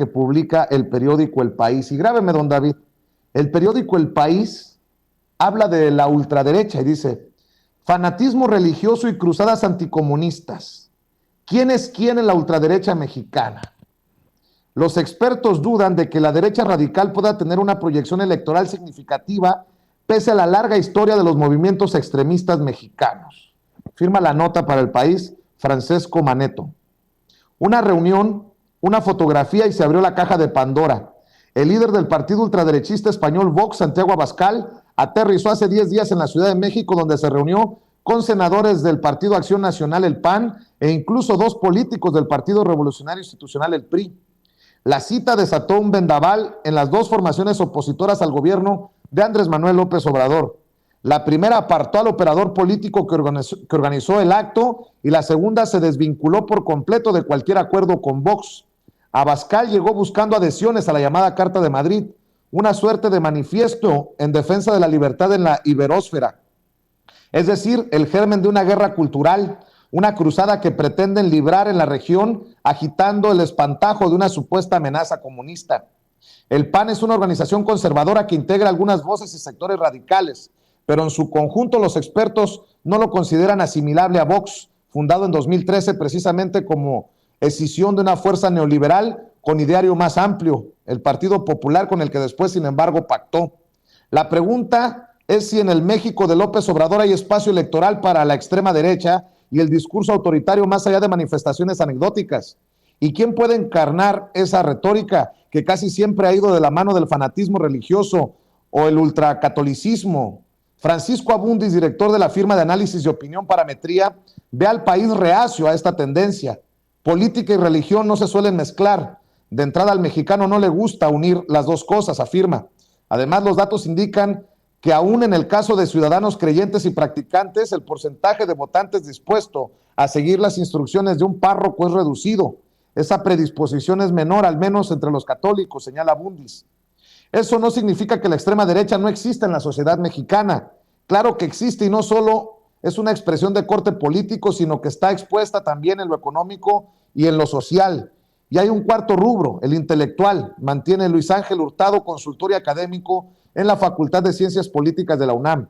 que publica el periódico El País. Y grábeme, don David, el periódico El País habla de la ultraderecha y dice: fanatismo religioso y cruzadas anticomunistas. ¿Quién es quién en la ultraderecha mexicana? Los expertos dudan de que la derecha radical pueda tener una proyección electoral significativa pese a la larga historia de los movimientos extremistas mexicanos. Firma la nota para El País Francesco Maneto. Una reunión, una fotografía y se abrió la caja de Pandora. El líder del partido ultraderechista español Vox, Santiago Abascal, aterrizó hace 10 días en la Ciudad de México, donde se reunió con senadores del Partido Acción Nacional, el PAN, e incluso 2 políticos del Partido Revolucionario Institucional, el PRI. La cita desató un vendaval en las 2 formaciones opositoras al gobierno de Andrés Manuel López Obrador. La primera apartó al operador político que organizó el acto y la segunda se desvinculó por completo de cualquier acuerdo con Vox. Abascal llegó buscando adhesiones a la llamada Carta de Madrid, una suerte de manifiesto en defensa de la libertad en la iberósfera, es decir, el germen de una guerra cultural, una cruzada que pretenden librar en la región agitando el espantajo de una supuesta amenaza comunista. El PAN es una organización conservadora que integra algunas voces y sectores radicales, pero en su conjunto los expertos no lo consideran asimilable a Vox, fundado en 2013 precisamente como escisión de una fuerza neoliberal con ideario más amplio, el Partido Popular, con el que después, sin embargo, pactó. La pregunta es si en el México de López Obrador hay espacio electoral para la extrema derecha y el discurso autoritario más allá de manifestaciones anecdóticas. ¿Y quién puede encarnar esa retórica que casi siempre ha ido de la mano del fanatismo religioso o el ultracatolicismo? Francisco Abundis, director de la firma de análisis y opinión Parametría, ve al país reacio a esta tendencia. Política y religión no se suelen mezclar. De entrada, al mexicano no le gusta unir las 2 cosas, afirma. Además, los datos indican que aún en el caso de ciudadanos creyentes y practicantes, el porcentaje de votantes dispuesto a seguir las instrucciones de un párroco es reducido. Esa predisposición es menor, al menos entre los católicos, señala Abundis. Eso no significa que la extrema derecha no exista en la sociedad mexicana. Claro que existe y no solo es una expresión de corte político, sino que está expuesta también en lo económico y en lo social. Y hay un cuarto rubro, el intelectual, mantiene Luis Ángel Hurtado, consultor y académico en la Facultad de Ciencias Políticas de la UNAM.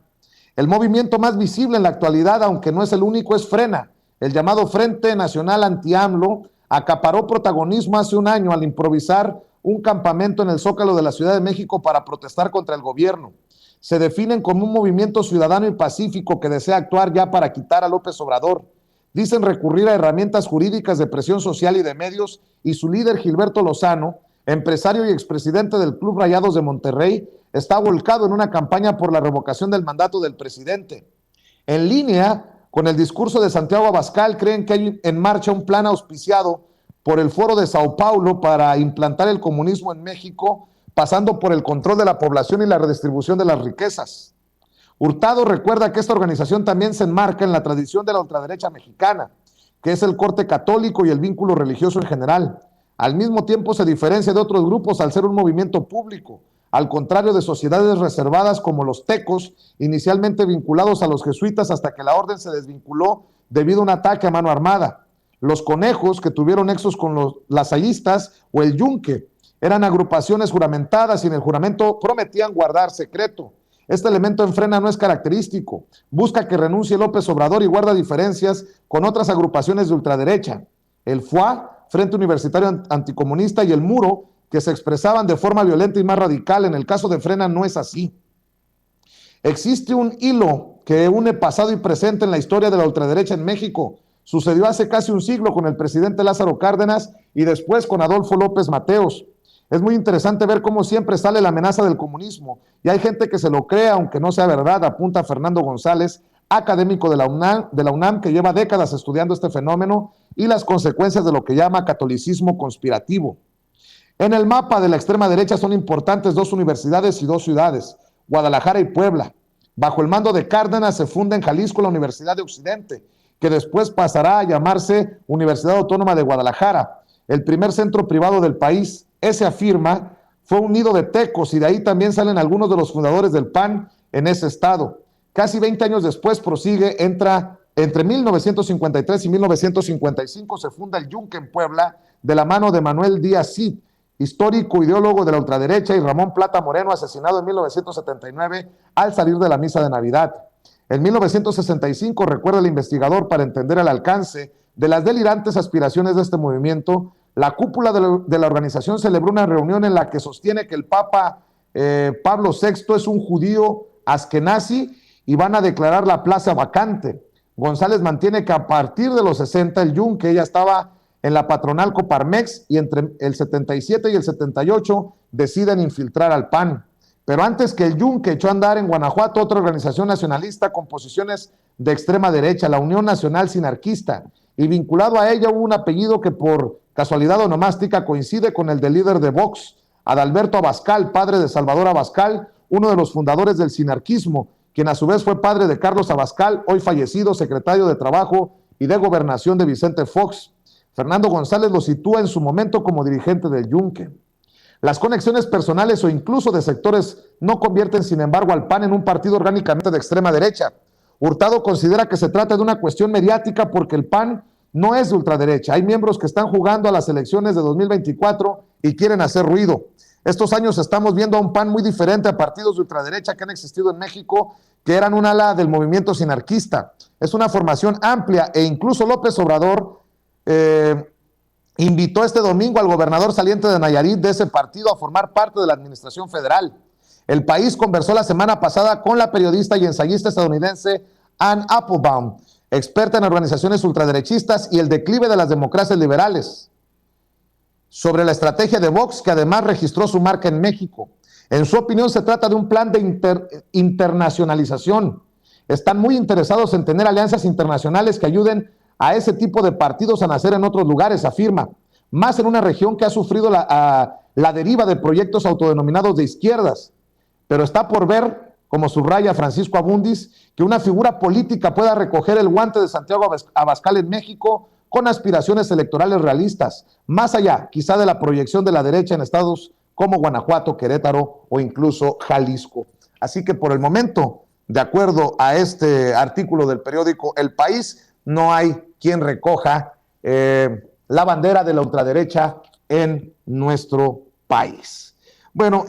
El movimiento más visible en la actualidad, aunque no es el único, es Frena. El llamado Frente Nacional Anti-AMLO acaparó protagonismo hace un año al improvisar un campamento en el Zócalo de la Ciudad de México para protestar contra el gobierno. Se definen como un movimiento ciudadano y pacífico que desea actuar ya para quitar a López Obrador. Dicen recurrir a herramientas jurídicas de presión social y de medios, y su líder Gilberto Lozano, empresario y expresidente del Club Rayados de Monterrey, está volcado en una campaña por la revocación del mandato del presidente. En línea con el discurso de Santiago Abascal, creen que hay en marcha un plan auspiciado por el Foro de Sao Paulo para implantar el comunismo en México, pasando por el control de la población y la redistribución de las riquezas. Hurtado recuerda que esta organización también se enmarca en la tradición de la ultraderecha mexicana, que es el corte católico y el vínculo religioso en general. Al mismo tiempo se diferencia de otros grupos al ser un movimiento público, al contrario de sociedades reservadas como los tecos, inicialmente vinculados a los jesuitas hasta que la orden se desvinculó debido a un ataque a mano armada. Los conejos, que tuvieron nexos con los lasallistas, o el yunque, eran agrupaciones juramentadas y en el juramento prometían guardar secreto. Este elemento en Frena no es característico. Busca que renuncie López Obrador y guarda diferencias con otras agrupaciones de ultraderecha. El FUA, Frente Universitario Anticomunista, y el Muro, que se expresaban de forma violenta y más radical. En el caso de Frena no es así. Existe un hilo que une pasado y presente en la historia de la ultraderecha en México. Sucedió hace casi un siglo con el presidente Lázaro Cárdenas y después con Adolfo López Mateos. Es muy interesante ver cómo siempre sale la amenaza del comunismo, y hay gente que se lo cree aunque no sea verdad, apunta Fernando González, académico de la UNAM, que lleva décadas estudiando este fenómeno y las consecuencias de lo que llama catolicismo conspirativo. En el mapa de la extrema derecha son importantes 2 universidades y 2 ciudades, Guadalajara y Puebla. Bajo el mando de Cárdenas se funda en Jalisco la Universidad de Occidente, que después pasará a llamarse Universidad Autónoma de Guadalajara, el primer centro privado del país. Ese, afirma, fue un nido de tecos y de ahí también salen algunos de los fundadores del PAN en ese estado. Casi 20 años después, prosigue, entre 1953 y 1955 se funda el Yunque en Puebla de la mano de Manuel Díaz Cid, histórico ideólogo de la ultraderecha, y Ramón Plata Moreno, asesinado en 1979 al salir de la misa de Navidad. En 1965, recuerda el investigador, para entender el alcance de las delirantes aspiraciones de este movimiento, la cúpula de la organización celebró una reunión en la que sostiene que el Papa Pablo VI es un judío askenazi y van a declarar la plaza vacante. González mantiene que a partir de los 60 el Yunque ya estaba en la patronal Coparmex, y entre el 77 y el 78 deciden infiltrar al PAN. Pero antes que el Yunque echó a andar en Guanajuato otra organización nacionalista con posiciones de extrema derecha, la Unión Nacional Sinarquista, y vinculado a ella hubo un apellido que por casualidad onomástica coincide con el del líder de Vox, Adalberto Abascal, padre de Salvador Abascal, uno de los fundadores del sinarquismo, quien a su vez fue padre de Carlos Abascal, hoy fallecido, secretario de Trabajo y de Gobernación de Vicente Fox. Fernando González lo sitúa en su momento como dirigente del Yunque. Las conexiones personales o incluso de sectores no convierten, sin embargo, al PAN en un partido orgánicamente de extrema derecha. Hurtado considera que se trata de una cuestión mediática porque el PAN no es de ultraderecha. Hay miembros que están jugando a las elecciones de 2024 y quieren hacer ruido. Estos años estamos viendo a un PAN muy diferente a partidos de ultraderecha que han existido en México, que eran un ala del movimiento sinarquista. Es una formación amplia, e incluso López Obrador invitó este domingo al gobernador saliente de Nayarit de ese partido a formar parte de la administración federal. El País conversó la semana pasada con la periodista y ensayista estadounidense Ann Applebaum, experta en organizaciones ultraderechistas y el declive de las democracias liberales, sobre la estrategia de Vox, que además registró su marca en México. En su opinión, se trata de un plan de internacionalización. Están muy interesados en tener alianzas internacionales que ayuden a ese tipo de partidos a nacer en otros lugares, afirma, más en una región que ha sufrido la deriva de proyectos autodenominados de izquierdas. Pero está por ver, como subraya Francisco Abundis, que una figura política pueda recoger el guante de Santiago Abascal en México con aspiraciones electorales realistas, más allá quizá de la proyección de la derecha en estados como Guanajuato, Querétaro o incluso Jalisco. Así que por el momento, de acuerdo a este artículo del periódico El País, no hay quien recoja la bandera de la ultraderecha en nuestro país. Bueno,